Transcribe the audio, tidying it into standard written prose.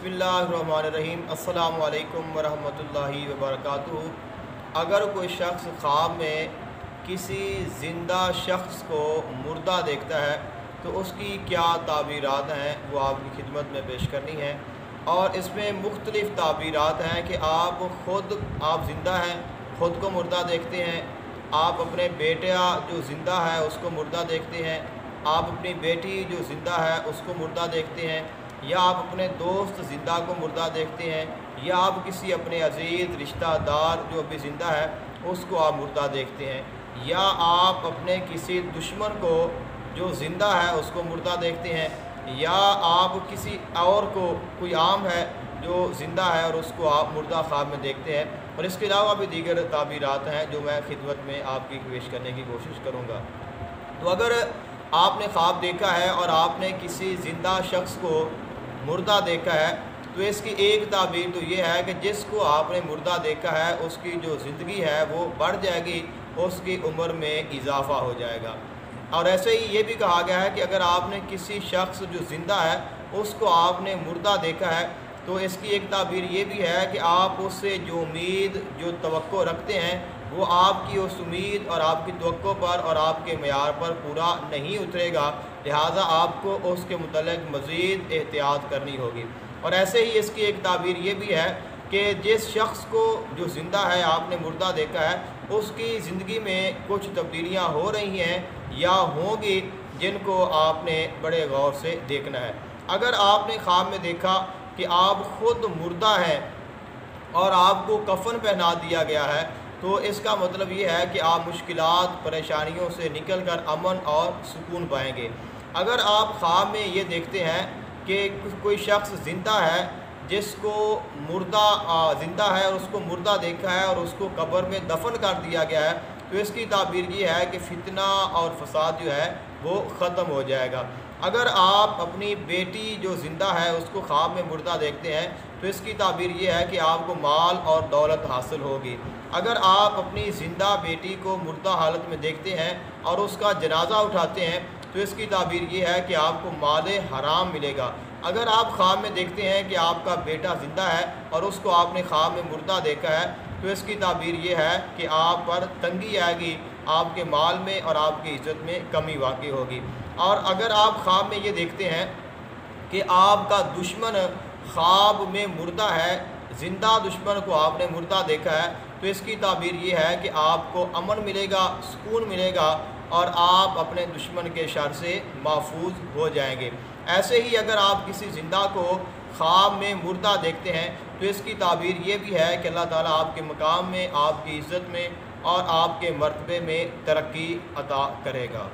बिस्मिल्लाहिर्रहमानिर्रहीम। अस्सलामु अलैकुम वरहमतुल्लाहि वबरकातुहू। अगर कोई शख्स ख्वाब में किसी ज़िंदा शख्स को मुर्दा देखता है तो उसकी क्या ताबीरात हैं वो आपकी खिदमत में पेश करनी है। और इसमें मुख्तलिफ़ ताबीरात हैं कि आप ज़िंदा हैं, ख़ुद को मुर्दा देखते हैं, आप अपने बेटा जो ज़िंदा है उसको मुर्दा देखते हैं, आप अपनी बेटी जो ज़िंदा है उसको मुर्दा देखते हैं, या आप अपने दोस्त ज़िंदा को मुर्दा देखते हैं, या आप किसी अपने अज़ीज़ रिश्तेदार जो अभी ज़िंदा है उसको आप मुर्दा देखते हैं, या आप अपने किसी दुश्मन को जो ज़िंदा है उसको मुर्दा देखते हैं, या आप किसी और को कोई आम है जो ज़िंदा है और उसको आप मुर्दा ख्वाब में देखते हैं। और इसके अलावा भी दीगर ताबीरात हैं जो मैं खिदमत में आपकी पेश करने की कोशिश करूँगा। तो अगर आपने ख्वाब देखा है और आपने किसी ज़िंदा शख्स को मुर्दा देखा है तो इसकी एक ताबीर तो ये है कि जिसको आपने मुर्दा देखा है उसकी जो ज़िंदगी है वो बढ़ जाएगी, उसकी उम्र में इजाफ़ा हो जाएगा। और ऐसे ही ये भी कहा गया है कि अगर आपने किसी शख्स जो ज़िंदा है उसको आपने मुर्दा देखा है तो इसकी एक ताबीर ये भी है कि आप उससे जो उम्मीद जो तवक्को रखते हैं वो आपकी उस उम्मीद और आपकी तवक्को पर और आपके मयार पर पूरा नहीं उतरेगा, लिहाजा आपको उसके मुतल्लिक़ मज़ीद एहतियात करनी होगी। और ऐसे ही इसकी एक ताबीर ये भी है कि जिस शख्स को जो ज़िंदा है आपने मुर्दा देखा है उसकी ज़िंदगी में कुछ तब्दीलियाँ हो रही हैं या होंगी जिनको आपने बड़े गौर से देखना है। अगर आपने ख्वाब में देखा कि आप ख़ुद मुर्दा हैं और आपको कफ़न पहना दिया गया है तो इसका मतलब ये है कि आप मुश्किलात परेशानियों से निकल कर अमन और सुकून पाएंगे। अगर आप ख्वाब में ये देखते हैं कि कोई शख्स ज़िंदा है जिसको ज़िंदा है और उसको मुर्दा देखा है और उसको कब्र में दफन कर दिया गया है तो इसकी ताबीर ये है कि फितना और फसाद जो है वो ख़त्म हो जाएगा। अगर आप अपनी बेटी जो ज़िंदा है उसको ख्वाब में मुर्दा देखते हैं तो इसकी ताबीर ये है कि आपको माल और दौलत हासिल होगी। अगर आप अपनी ज़िंदा बेटी को मुर्दा हालत में देखते हैं और उसका जनाज़ा उठाते हैं तो इसकी ताबीर ये है कि आपको माल हराम मिलेगा। अगर आप ख्वाब में देखते हैं कि आपका बेटा ज़िंदा है और उसको आपने ख्वाब में मुर्दा देखा है तो इसकी ताबीर ये है कि आप पर तंगी आएगी, आपके माल में और आपकी इज़्ज़त में कमी वाक़ई होगी। और अगर आप ख्वाब में ये देखते हैं कि आपका दुश्मन ख्वाब में मुर्दा है, ज़िंदा दुश्मन को आपने मुर्दा देखा है तो इसकी ताबीर ये है कि आपको अमन मिलेगा, सुकून मिलेगा और आप अपने दुश्मन के शर से महफूज हो जाएंगे। ऐसे ही अगर आप किसी ज़िंदा को ख्वाब में मुर्दा देखते हैं तो इसकी ताबीर ये भी है कि अल्लाह ताला आपके मकाम में, आपकी इज़्ज़त में और आपके मर्तबे में तरक्की अता करेगा।